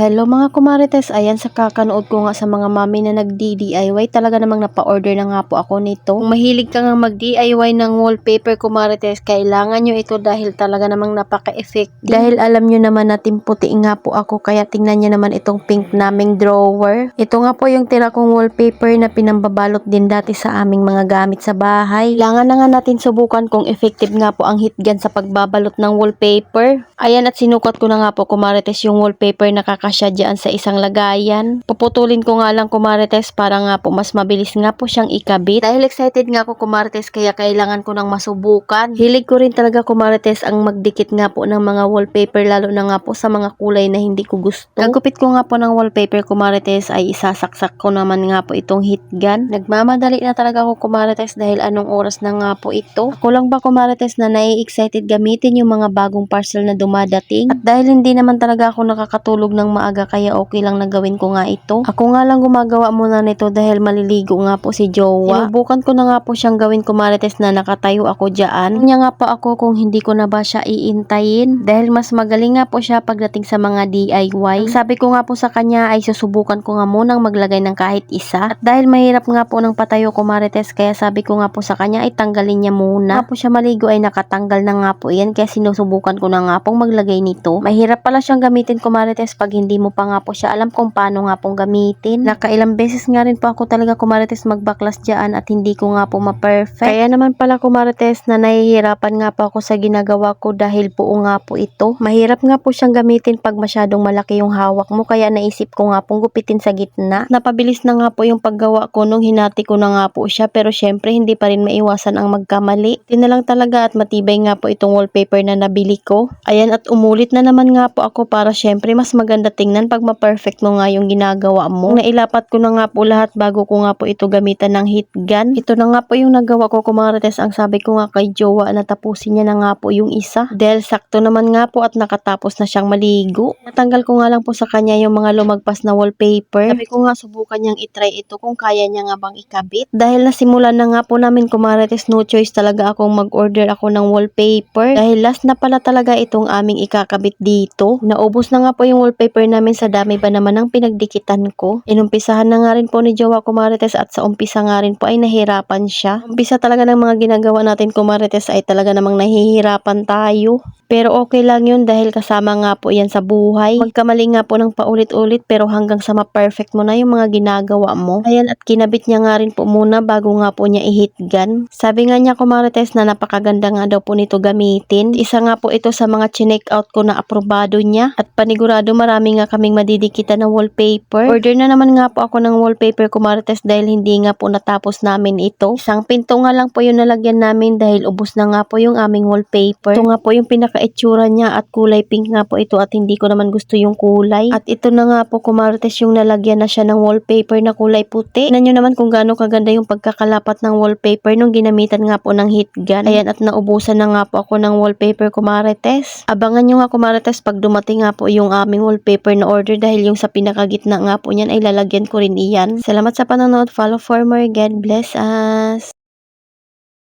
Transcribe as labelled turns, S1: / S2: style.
S1: Hello mga kumarites, ayan sa kakanood ko nga sa mga mami na nag-DIY, talaga namang napa-order na nga po ako nito. Kung mahilig ka nga mag-DIY ng wallpaper kumarites, kailangan nyo ito dahil talaga namang napaka-effective. Dahil alam nyo naman na timputi nga po ako, kaya tingnan nyo naman itong pink naming drawer. Ito nga po yung tira kong wallpaper na pinambabalot din dati sa aming mga gamit sa bahay. Kailangan na nga natin subukan kung effective nga po ang heat gun sa pagbabalot ng wallpaper. Ayan, at sinukat ko na nga po kumarites yung wallpaper na kakasya dyan sa isang lagayan. Puputulin ko nga lang kumarites para nga po mas mabilis nga po siyang ikabit. Dahil excited nga ako kumarites, kaya kailangan ko nang masubukan. Hilig ko rin talaga kumarites ang magdikit nga po ng mga wallpaper, lalo na nga po sa mga kulay na hindi ko gusto. Gagupit ko nga po ng wallpaper kumarites ay isasaksak ko naman nga po itong heat gun. Nagmamadali na talaga ako kumarites dahil anong oras na nga po ito. Ako lang ba kumarites na nai-excited gamitin yung mga bagong parcel na dumadating? At dahil hindi naman talaga ako nakakatulog ng maaga, kaya okay lang na gawin ko nga ito. Ako nga lang gumagawa muna nito dahil maliligo nga po si Jowa. Sinubukan ko na nga po siyang gawin kumarites na nakatayo ako dyan. Kanya nga pa ako kung hindi ko na ba siya iintayin dahil mas magaling nga po siya pagdating sa mga DIY. Ang sabi ko nga po sa kanya ay susubukan ko nga munang maglagay ng kahit isa. At dahil mahirap nga po ng patayo kumarites, kaya sabi ko nga po sa kanya ay tanggalin niya muna. Nga po siya maligo ay nakatanggal na nga po yan, kaya sinusubukan ko na nga pong maglagay nito. Mahirap pala siyang gamitin kumarites pag hindi mo pa nga po siya alam kung paano nga pong gamitin. Nakailang beses nga rin po ako talaga kumarites magbaklas dyan at hindi ko nga po ma-perfect. Kaya naman pala kumarites na nahihirapan nga po ako sa ginagawa ko dahil buo nga po ito. Mahirap nga po siyang gamitin pag masyadong malaki yung hawak mo, kaya naisip ko nga pong gupitin sa gitna. Napabilis na nga po yung paggawa ko nung hinati ko na nga po siya, pero syempre hindi pa rin maiwasan ang magkamali. Hindi na lang talaga at matibay nga po itong wallpaper na nabili ko. Ayan, at umulit na naman nga po ako para syempre mas maganda tingnan pag ma-perfect mo nga yung ginagawa mo. Nailapat ko na nga po lahat bago ko nga po ito gamitan ng heat gun. Ito na nga po yung nagawa ko kumarites. Ang sabi ko nga kay Jowa na tapusin niya na nga po yung isa dahil sakto naman nga po at nakatapos na siyang maligo. Natanggal ko nga lang po sa kanya yung mga lumagpas na wallpaper. Sabi ko nga subukan niyang itry ito kung kaya niya nga bang ikabit. Dahil nasimulan na nga po namin kumarites, no choice talaga akong mag-order ako ng wallpaper dahil last na pala talaga itong aming ikakabit dito. Naubos na nga po yung wallpaper namin sa dami ba naman ang pinagdikitan ko. Inumpisahan na nga rin po ni Jowa kumarites at sa umpisa nga rin po ay nahirapan siya. Umpisa talaga ng mga ginagawa natin kumarites ay talaga namang nahihirapan tayo. Pero okay lang yun dahil kasama nga po yan sa buhay. Magkamali nga po ng paulit-ulit pero hanggang sa ma-perfect mo na yung mga ginagawa mo. Ayan, at kinabit niya nga rin po muna bago nga po niya i-heat gun. Sabi nga niya kumarites na napakaganda nga daw po nito gamitin. Isa nga po ito sa mga chinek out ko na aprobado niya at panigurado marami nga kaming madidikitan ng wallpaper. Order na naman nga po ako ng wallpaper kumarites dahil hindi nga po natapos namin ito. Isang pinto nga lang po yung nalagyan namin dahil ubos na nga po yung aming wallpaper. Ito nga po yung pinaka-itsura niya at kulay pink nga po ito at hindi ko naman gusto yung kulay. At ito na nga po kumarites yung nalagyan na siya ng wallpaper na kulay puti. Tignan nyo naman kung gaano kaganda yung pagkakalapat ng wallpaper nung ginamitan nga po ng heat gun. Ayan, at naubusan na nga po ako ng wallpaper kumarites. Abangan nyo nga kumarites pag dumating nga po yung aming wallpaper na order dahil yung sa pinakagitna nga po niyan ay lalagyan ko rin iyan. Salamat sa panonood. Follow for more. God bless us.